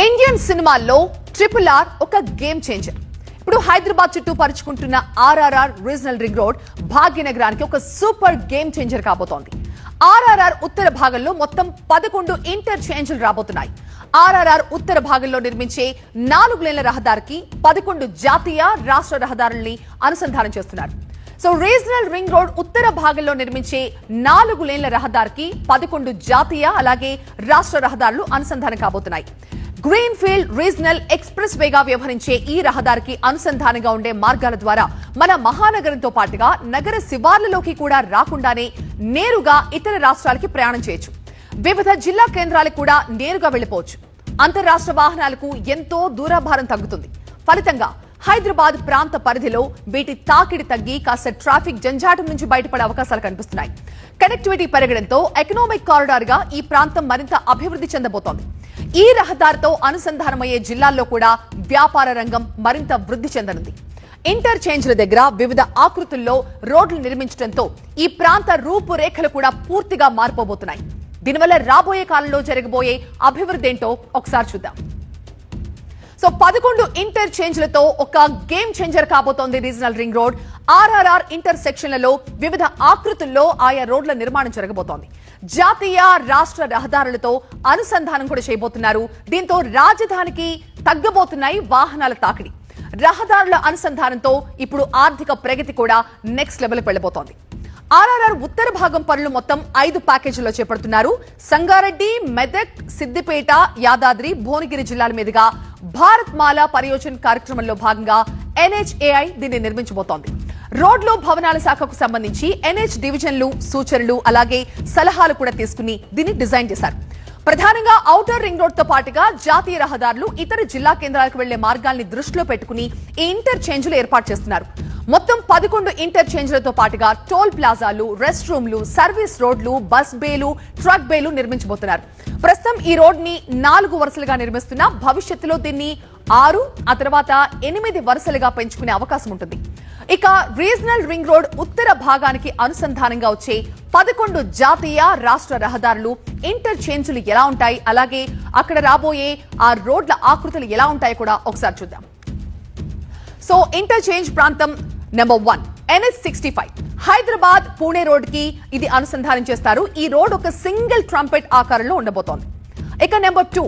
Indian సినిమాల్లో RRR ఒక game changer. ఇప్పుడు హైదరాబాద్ చుట్టూ పరుచుకుంటున్న RRR రీజనల్ రింగ్ రోడ్ భాగ్యనగరానికి ఒక సూపర్ గేమ్ చేంజర్ కాబోతోంది. RRR ఉత్తర భాగంలో మొత్తం 11 ఇంటర్చేంజ్లు రాబోతున్నాయి. RRR ఉత్తర భాగంలో నిర్మించే 4 లేన్ల రహదారికి 11 జాతీయ రాష్ట్ర రహదారుల్ని అనుసంధానం చేస్తున్నారు. సో రీజనల్ రింగ్ రోడ్ ఉత్తర భాగంలో నిర్మించే 4 లేన్ల రహదారికి 11 జాతీయ అలాగే రాష్ట్ర రహదారులు అనుసంధానం కాబోతున్నాయి. గ్రీన్ ఫీల్డ్ రీజనల్ ఎక్స్ప్రెస్ వేగా వ్యవహరించే ఈ రహదారికి అనుసంధానంగా ఉండే మార్గాల ద్వారా మన మహానగరంతో పాటుగా నగర శివార్లలోకి కూడా రాకుండానే నేరుగా ఇతర రాష్ట్రాలకి ప్రయాణం చేయొచ్చు. వివిధ జిల్లా కేంద్రాలకు కూడా నేరుగా వెళ్లిపోవచ్చు. అంతర్రాష్ట్ర వాహనాలకు ఎంతో దూరాభారం తగ్గుతుంది. ఫలితంగా హైదరాబాద్ ప్రాంత పరిధిలో వీటి తాకిడి తగ్గి కాస్త ట్రాఫిక్ జంజాటం నుంచి బయటపడే అవకాశాలు కనిపిస్తున్నాయి. కనెక్టివిటీ పెరగడంతో ఎకనామిక్ కారిడార్ గా ఈ ప్రాంతం మరింత అభివృద్ధి చెందబోతోంది. ఈ రహదారితో అనుసంధానమయ్యే జిల్లాల్లో కూడా వ్యాపార రంగం మరింత వృద్ధి చెందనుంది. ఇంటర్చేంజ్ల దగ్గర వివిధ ఆకృతుల్లో రోడ్లు నిర్మించడంతో ఈ ప్రాంత రూపురేఖలు కూడా పూర్తిగా మారిపోబోతున్నాయి. దీనివల్ల రాబోయే కాలంలో జరగబోయే అభివృద్ధి ఏంటో ఒకసారి చూద్దాం. సో 11 ఇంటర్చేంజ్లతో ఒక గేమ్ చేంజర్ కాబోతోంది రీజనల్ రింగ్ రోడ్. RRR ఇంటర్సెక్షన్లలో వివిధ ఆకృతుల్లో ఆయా రోడ్ల నిర్మాణం జరగబోతోంది. జాతీయ రాష్ట్ర రహదారులతో అనుసంధానం కూడా చేయబోతున్నారు. దీంతో రాజధానికి తగ్గబోతున్నాయి వాహనాల తాకిడి. రహదారుల అనుసంధానంతో ఇప్పుడు ఆర్థిక ప్రగతి కూడా నెక్స్ట్ లెవెల్కి వెళ్లబోతోంది. RRR ఉత్తర భాగం పనులు మొత్తం 5 ప్యాకేజీల్లో చేపడుతున్నారు. సంగారెడ్డి, మెదక్, సిద్దిపేట, యాదాద్రి, భువనగిరి జిల్లాల మీదుగా భారత్ మాల పరియోజన కార్యక్రమంలో భాగంగా NHAI దీన్ని నిర్మించబోతోంది. రోడ్లు భవనాల శాఖకు సంబంధించి NH డివిజన్లు, సూచనలు అలాగే సలహాలు కూడా తీసుకుని దీన్ని డిజైన్ చేశారు. ప్రధానంగా ఔటర్ రింగ్ రోడ్ తో పాటుగా జాతీయ రహదారులు, ఇతర జిల్లా కేంద్రాలకు వెళ్లే మార్గాల్ని దృష్టిలో పెట్టుకుని ఈ ఇంటర్చేంజ్లు ఏర్పాటు చేస్తున్నారు. మొత్తం 11 ఇంటర్చేంజ్లతో పాటుగా టోల్ ప్లాజాలు, రెస్ట్ రూమ్లు, సర్వీస్ రోడ్లు, బస్ బేలు, ట్రక్ బేలు నిర్మించబోతున్నారు. ప్రస్తుతం ఈ రోడ్ ని 4 వరుసలుగా నిర్మిస్తున్నా భవిష్యత్తులో దీన్ని 6 ఆ తర్వాత 8 వరుసలుగా పెంచుకునే అవకాశం ఉంటుంది. ఇక రీజనల్ రింగ్ రోడ్ ఉత్తర భాగానికి అనుసంధానంగా వచ్చే 11 జాతీయ రాష్ట్ర రహదారులు ఇంటర్చేంజ్లు ఎలా ఉంటాయి, అలాగే అక్కడ రాబోయే ఆ రోడ్ల ఆకృతులు ఎలా ఉంటాయో కూడా ఒకసారి చూద్దాం. సో ఇంటర్చేంజ్ ప్రాంతం number 1 NH65 Hyderabad Pune road కి ఇది అనుసంధానం చేస్తారు. ఈ రోడ్ ఒక సింగిల్ ట్రంపెట్ ఆకారంలో ఉండబోతోంది. ఇక number 2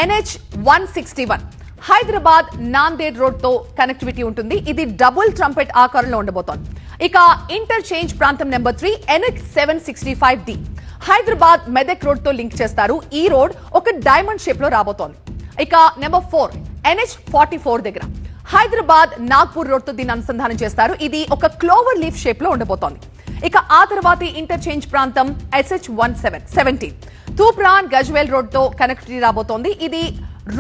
NH161 Hyderabad Nanded road తో కనెక్టివిటీ ఉంటుంది. ఇది డబుల్ ట్రంపెట్ ఆకారంలో ఉండబోతోంది. ఇక ఇంటర్చేంజ్ ప్రాంతం number 3 NH765D Hyderabad Medak road తో లింక్ చేస్తారు. ఈ రోడ్ ఒక డైమండ్ షేప్ లో రాబోతోంది. ఇక నెంబర్ 4 NH44 దగ్గర హైదరాబాద్ నాగ్పూర్ రోడ్ తో దీన్ని అనుసంధానం చేస్తారు. ఇది ఒక క్లోవర్ లీఫ్ షేప్ లో ఉండబోతోంది. ఇక ఆ తర్వాతి ఇంటర్చేంజ్ ప్రాంతం SH17 తూప్రాన్ గజ్వేల్ రోడ్ తో కనెక్టివిటీ రాబోతోంది. ఇది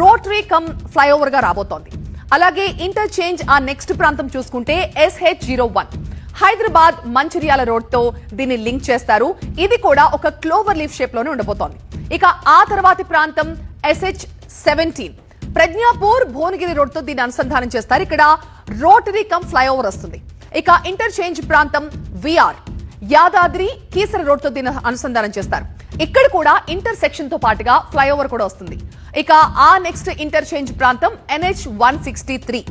రోటరీ కమ్ ఫ్లైఓవర్ గా రాబోతోంది. అలాగే ఇంటర్చేంజ్ ఆ నెక్స్ట్ ప్రాంతం చూసుకుంటే SH01 హైదరాబాద్ మంచిర్యాల రోడ్ తో దీన్ని లింక్ చేస్తారు. ఇది కూడా ఒక క్లోవర్ లీఫ్ షేప్ లోనే ఉండబోతోంది. ఇక ఆ తర్వాతి ప్రాంతం SH17 ప్రజ్ఞాపూర్ భువనగిరి రోడ్ తో దీన్ని అనుసంధానం చేస్తారు. ఇక్కడ రోటరీ కమ్ ఫ్లైఓవర్ వస్తుంది. ఇక ఇంటర్చేంజ్ ప్రాంతం VR యాదాద్రి కీసర రోడ్ తో దీన్ని అనుసంధానం చేస్తారు. ఇక్కడ కూడా ఇంటర్సెక్షన్ తో పాటుగా ఫ్లైఓవర్ కూడా వస్తుంది. ఇక ఆ నెక్స్ట్ ఇంటర్చేంజ్ ప్రాంతం NH163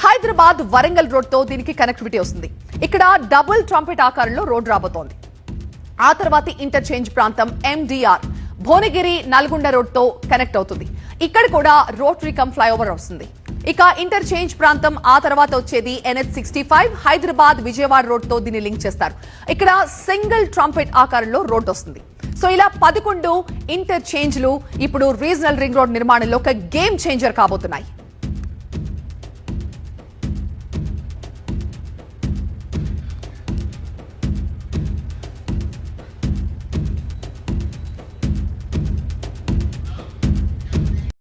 హైదరాబాద్ వరంగల్ రోడ్ తో దీనికి కనెక్టివిటీ వస్తుంది. ఇక్కడ డబుల్ ట్రంపెట్ ఆకారంలో రోడ్ రాబోతోంది. ఆ తర్వాతి ఇంటర్చేంజ్ ప్రాంతం MDR భువనగిరి నల్గొండ రోడ్ తో కనెక్ట్ అవుతుంది. ఇక్కడ కూడా రోటరీ కమ్ ఫ్లైఓవర్ వస్తుంది. ఇక ఇంటర్చేంజ్ ప్రాంతం ఆ తర్వాత వచ్చేది NH65 హైదరాబాద్ విజయవాడ రోడ్ తో దీన్ని లింక్ చేస్తారు. ఇక్కడ సింగిల్ ట్రంపెట్ ఆకారంలో రోడ్ వస్తుంది. సో ఇలా 11 ఇంటర్చేంజ్లు ఇప్పుడు రీజనల్ రింగ్ రోడ్ నిర్మాణంలో ఒక గేమ్ చేంజర్ కాబోతున్నాయి.